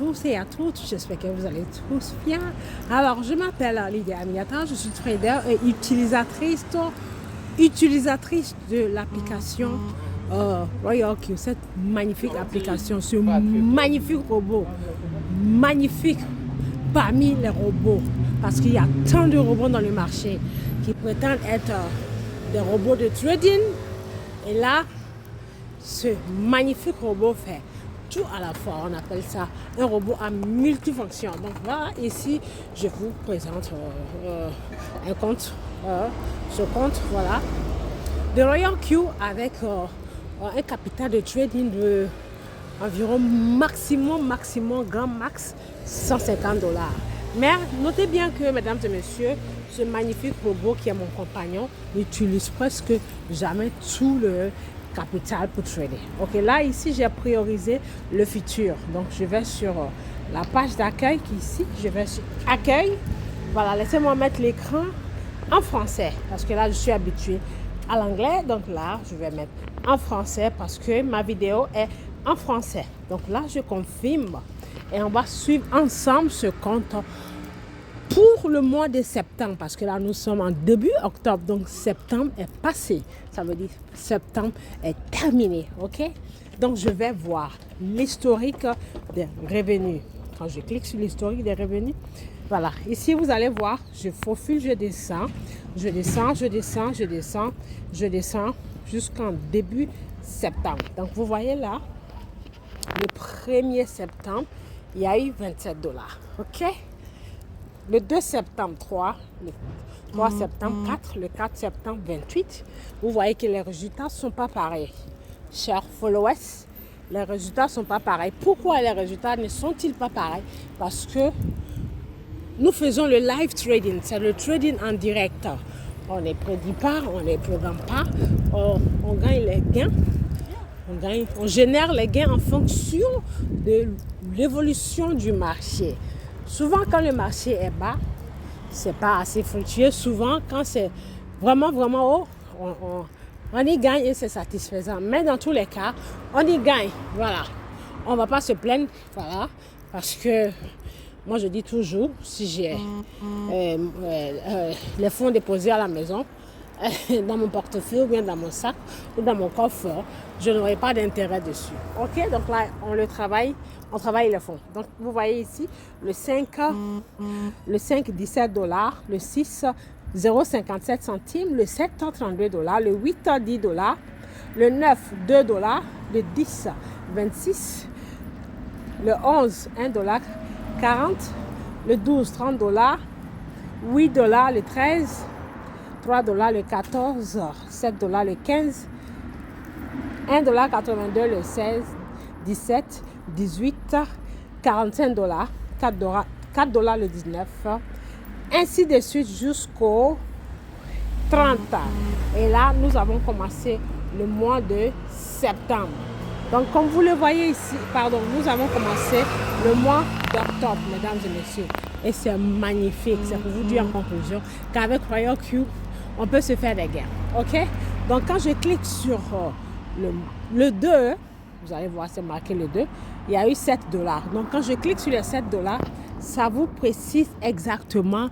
tous et à toutes. J'espère que vous allez tous bien. Alors, je m'appelle Lydia Aminata. Je suis trader et utilisatrice de l'application Royal Q. Cette magnifique application, ce magnifique robot. Magnifique parmi les robots. Parce qu'il y a tant de robots dans le marché qui prétendent être des robots de trading. Et là, ce magnifique robot fait tout à la fois. On appelle ça un robot à multifonction. Donc là, ici, je vous présente un compte, ce compte, voilà, de Royal Q avec un capital de trading de environ maximum, grand max, $150. Mais notez bien que, mesdames et messieurs, ce magnifique robot qui est mon compagnon n'utilise presque jamais tout le capital pour trader. Ok, là ici j'ai priorisé le futur. Donc je vais sur la page d'accueil qui est ici. Je vais sur accueil. Voilà, laissez-moi mettre l'écran en français parce que là je suis habituée à l'anglais. Donc là je vais mettre en français parce que ma vidéo est en français. Donc là je confirme et on va suivre ensemble ce compte pour le mois de septembre, parce que là nous sommes en début octobre, donc septembre est passé, ça veut dire septembre est terminé, ok? Donc je vais voir l'historique des revenus. Quand je clique sur l'historique des revenus, voilà, ici vous allez voir, je faufile, je descends jusqu'en début septembre. Donc vous voyez là, le 1er septembre, il y a eu $27, ok? Le 2 septembre, 3, le 3 septembre, 4, le 4 septembre, 28. Vous voyez que les résultats ne sont pas pareils. Chers followers, les résultats ne sont pas pareils. Pourquoi les résultats ne sont-ils pas pareils? Parce que nous faisons le live trading, c'est le trading en direct. On ne prédit pas, on ne programme pas, on gagne les gains. On génère les gains en fonction de l'évolution du marché. Souvent, quand le marché est bas, c'est pas assez fructueux. Souvent, quand c'est vraiment haut, on y gagne et c'est satisfaisant. Mais dans tous les cas, on y gagne. Voilà. On ne va pas se plaindre. Voilà. Parce que moi, je dis toujours, si j'ai les fonds déposés à la maison, dans mon portefeuille ou bien dans mon sac ou dans mon coffre, je n'aurai pas d'intérêt dessus. Ok, donc là, on travaille les fonds. Donc, vous voyez ici, le 5, $17, le 6, 0,57 centimes, le 7, $32, le 8, $10, le 9, $2, le 10, 26, le 11, $1,40, le 12, $30, $8, le 13, $3 le 14, $7 le 15, $1,82 le 16, 17, 18, $45, $4 le 19, ainsi de suite jusqu'au 30. Et là, nous avons commencé le mois de septembre. Donc, comme vous le voyez ici, nous avons commencé le mois d'octobre, mesdames et messieurs. Et c'est magnifique. C'est pour vous dire en conclusion qu'avec Royal Q, on peut se faire des gains. Ok? Donc, quand je clique sur le 2, vous allez voir, c'est marqué le 2, il y a eu $7. Donc, quand je clique sur les $7, ça vous précise exactement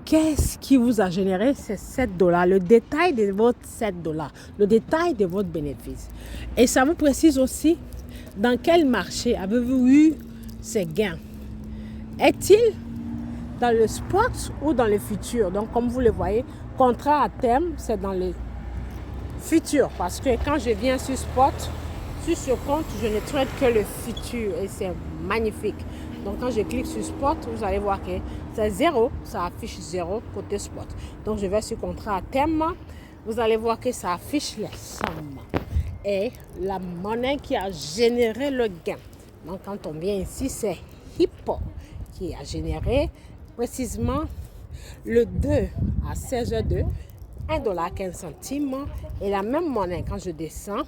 qu'est-ce qui vous a généré ces $7, le détail de votre $7, le détail de votre bénéfice. Et ça vous précise aussi dans quel marché avez-vous eu ces gains. Est-il dans le spot ou dans le futur? Donc, comme vous le voyez, contrat à terme, c'est dans le futur. Parce que quand je viens sur spot, sur ce compte, je ne traite que le futur. Et c'est magnifique. Donc, quand je clique sur spot, vous allez voir que c'est 0. Ça affiche 0 côté spot. Donc, je vais sur contrat à terme. Vous allez voir que ça affiche les sommes. Et la monnaie qui a généré le gain. Donc, quand on vient ici, c'est Hippo qui a généré précisément le 2 à 16h02, $1,15. Et la même monnaie, quand je descends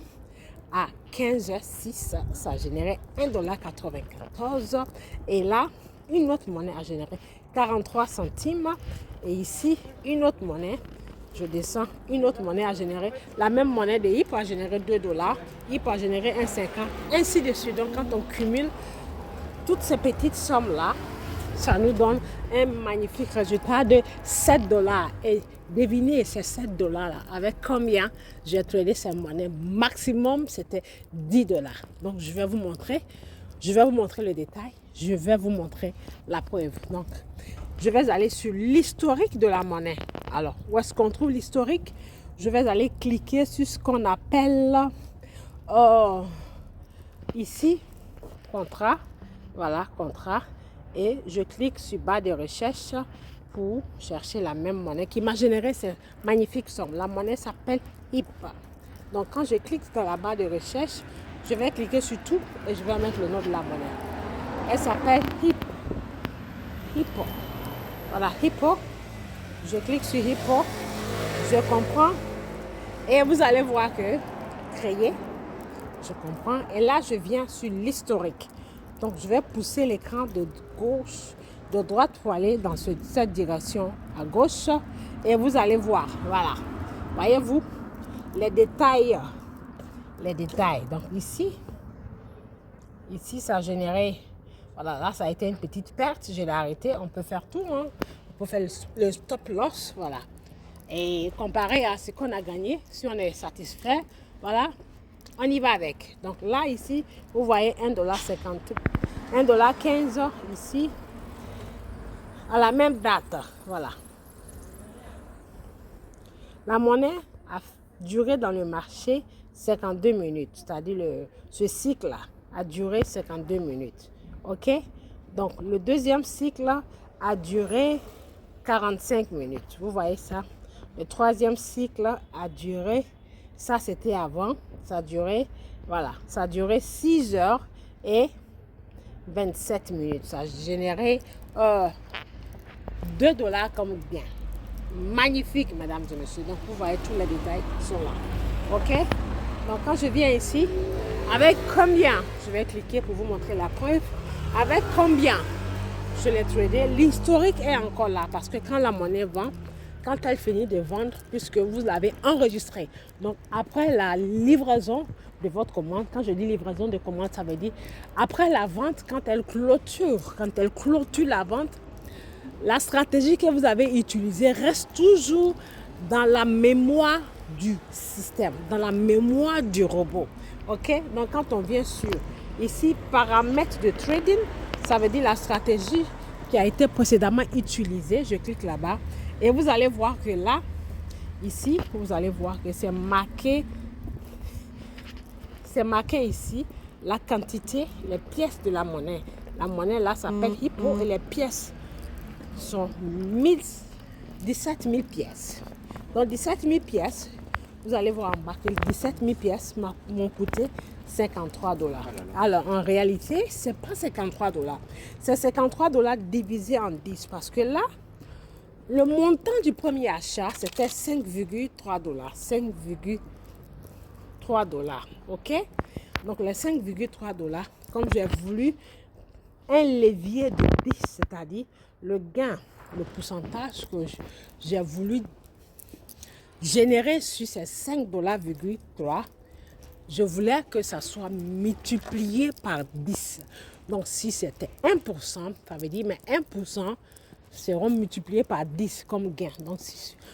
à 15h06, ça a généré $1,94. Et là, une autre monnaie a généré 43 centimes. Et ici, une autre monnaie, je descends, une autre monnaie a généré, la même monnaie de Hippo a généré $2, Hippo a généré 1,50, ainsi de suite. Donc, quand on cumule toutes ces petites sommes-là, ça nous donne un magnifique résultat de 7 dollars. Et devinez, ces 7 dollars-là, avec combien j'ai tradé ces monnaies? Maximum, c'était 10 dollars. Donc, je vais vous montrer le détail. Je vais vous montrer la preuve. Donc, je vais aller sur l'historique de la monnaie. Alors, où est-ce qu'on trouve l'historique? Je vais aller cliquer sur ce qu'on appelle ici, contrat. Voilà, contrat. Et je clique sur barre de recherche pour chercher la même monnaie qui m'a généré ces magnifiques sommes. La monnaie s'appelle HIP. Donc, quand je clique dans la barre de recherche, je vais cliquer sur tout et je vais mettre le nom de la monnaie. Elle s'appelle HIP. Hippo. Voilà, Hippo. Je clique sur Hippo. Je comprends. Et vous allez voir que créer, je comprends. Et là, je viens sur l'historique. Donc, je vais pousser l'écran de gauche, de droite pour aller dans cette direction à gauche. Et vous allez voir, voilà. Voyez-vous, les détails. Les détails. Donc, ici, ça a généré, voilà, là, ça a été une petite perte. Je l'ai arrêté. On peut faire tout, hein. On peut faire le stop loss, voilà. Et comparé à ce qu'on a gagné, si on est satisfait, voilà, on y va avec. Donc là, ici, vous voyez $1,50, $1,15 ici, à la même date. Voilà. La monnaie a duré dans le marché 52 minutes, c'est-à-dire ce cycle-là a duré 52 minutes. OK? Donc, le deuxième cycle a duré 45 minutes. Vous voyez ça? Le troisième cycle a duré, ça c'était avant, ça a duré, voilà, ça a duré 6 heures et 27 minutes. Ça a généré 2 dollars comme bien. Magnifique, mesdames et messieurs. Donc, vous voyez tous les détails qui sont là. OK? Donc, quand je viens ici, avec combien, je vais cliquer pour vous montrer la preuve, avec combien je l'ai tradé, l'historique est encore là parce que quand la monnaie vend, quand elle finit de vendre, puisque vous l'avez enregistré. Donc, après la livraison de votre commande, quand je dis livraison de commande, ça veut dire après la vente, quand elle clôture la vente, la stratégie que vous avez utilisée reste toujours dans la mémoire du système, dans la mémoire du robot. OK? Donc, quand on vient sur ici, paramètres de trading, ça veut dire la stratégie qui a été précédemment utilisée. Je clique là-bas. Et vous allez voir que là, ici, vous allez voir que c'est marqué ici la quantité, les pièces de la monnaie. La monnaie là s'appelle Hippo et les pièces sont 17 000 pièces. Donc 17 000 pièces, vous allez voir marqué 17 000 pièces m'ont coûté 53 dollars. Alors en réalité, c'est pas 53 dollars. C'est 53 dollars divisé en 10 parce que là, le montant du premier achat, c'était 5,3 dollars. 5,3 dollars. OK? Donc, les 5,3 dollars, comme j'ai voulu un levier de 10, c'est-à-dire le gain, le pourcentage que j'ai voulu générer sur ces 5,3 dollars, je voulais que ça soit multiplié par 10. Donc, si c'était 1%, ça veut dire, mais 1%, seront multipliés par 10 comme gain. Donc,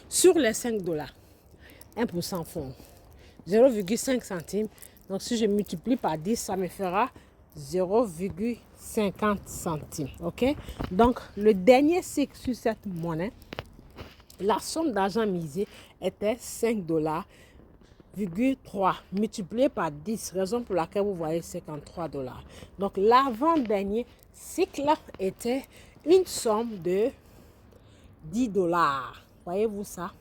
sur les 5 dollars, 1% font 0,5 centimes. Donc, si je multiplie par 10, ça me fera 0,50 centimes. OK? Donc, le dernier cycle sur cette monnaie, la somme d'argent misée était 5 dollars. 3 multiplié par 10, raison pour laquelle vous voyez 53 dollars. Donc, l'avant-dernier cycle était une somme de 10 dollars. Voyez-vous ça?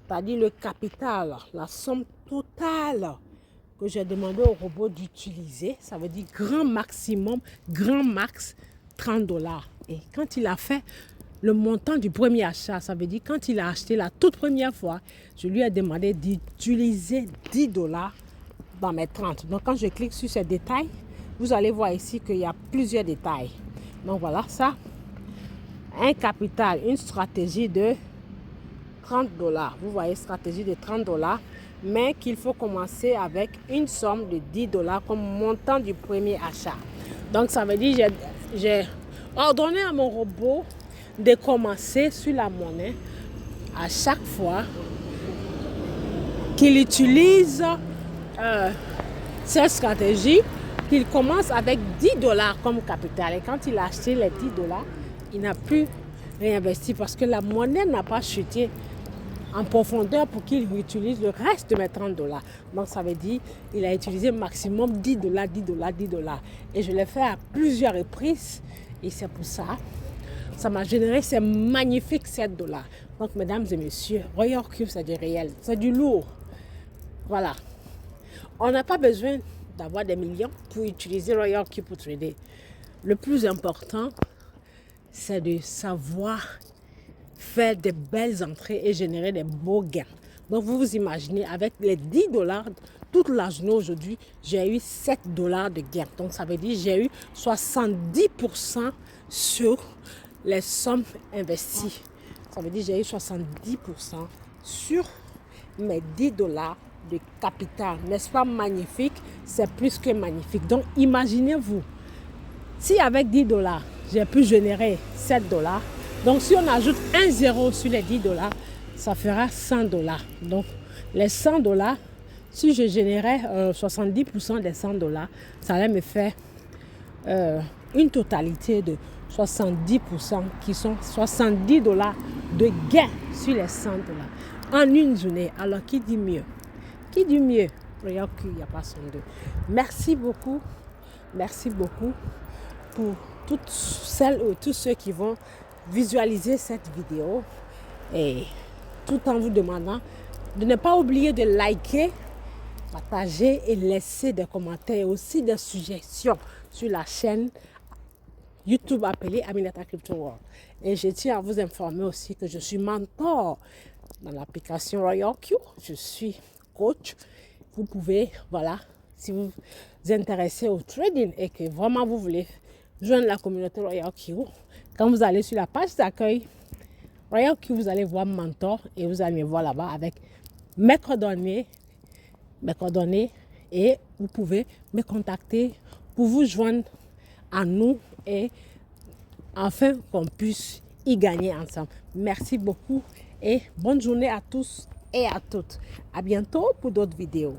C'est-à-dire le capital, la somme totale que j'ai demandé au robot d'utiliser, ça veut dire grand maximum, grand max, 30 dollars. Et quand il a fait le montant du premier achat, ça veut dire quand il a acheté la toute première fois, je lui ai demandé d'utiliser 10 dollars dans mes 30. Donc, quand je clique sur ces détails, vous allez voir ici qu'il y a plusieurs détails. Donc, voilà ça. Un capital, une stratégie de 30 dollars. Vous voyez, stratégie de 30 dollars, mais qu'il faut commencer avec une somme de 10 dollars comme montant du premier achat. Donc, ça veut dire j'ai ordonné à mon robot de commencer sur la monnaie à chaque fois qu'il utilise cette stratégie, qu'il commence avec 10 dollars comme capital. Et quand il a acheté les 10 dollars, il n'a plus réinvesti parce que la monnaie n'a pas chuté en profondeur pour qu'il utilise le reste de mes 30 dollars. Donc ça veut dire qu'il a utilisé maximum 10 dollars, 10 dollars, 10 dollars. Et je l'ai fait à plusieurs reprises. Et c'est pour ça, ça m'a généré ces magnifiques 7 dollars. Donc mesdames et messieurs, Royal Cube, c'est du réel, c'est du lourd. Voilà. On n'a pas besoin d'avoir des millions pour utiliser Royal Cube pour trader. Le plus important, c'est de savoir faire des belles entrées et générer des beaux gains. Donc vous vous imaginez, avec les 10 dollars, toute la journée aujourd'hui, j'ai eu 7 dollars de gains. Donc ça veut dire que j'ai eu 70% sur les sommes investies. Ça veut dire que j'ai eu 70% sur mes 10 dollars de capital. N'est-ce pas magnifique? C'est plus que magnifique. Donc imaginez-vous, si avec 10 dollars, j'ai pu générer 7 dollars, donc si on ajoute un zéro sur les 10 dollars, ça fera 100 dollars. Donc les 100 dollars, si je générais 70% des 100 dollars, ça allait me faire une totalité de 70% qui sont 70 dollars de gain sur les 100 dollars en une journée. Alors qui dit mieux? Qui dit mieux? Regarde qu'il n'y a pas son deux. Merci beaucoup pour toutes celles ou tous ceux qui vont visualiser cette vidéo et tout en vous demandant de ne pas oublier de liker, partager et laisser des commentaires et aussi des suggestions sur la chaîne YouTube appelée Aminata Crypto World. Et je tiens à vous informer aussi que je suis mentor dans l'application Royal Q. Je suis coach. Vous pouvez, voilà, si vous vous intéressez au trading et que vraiment vous voulez joindre la communauté Royal Q, quand vous allez sur la page d'accueil Royal Q, vous allez voir mentor et vous allez me voir là-bas avec mes coordonnées et vous pouvez me contacter pour vous joindre à nous et enfin qu'on puisse y gagner ensemble. Merci beaucoup et bonne journée à tous et à toutes. À bientôt pour d'autres vidéos.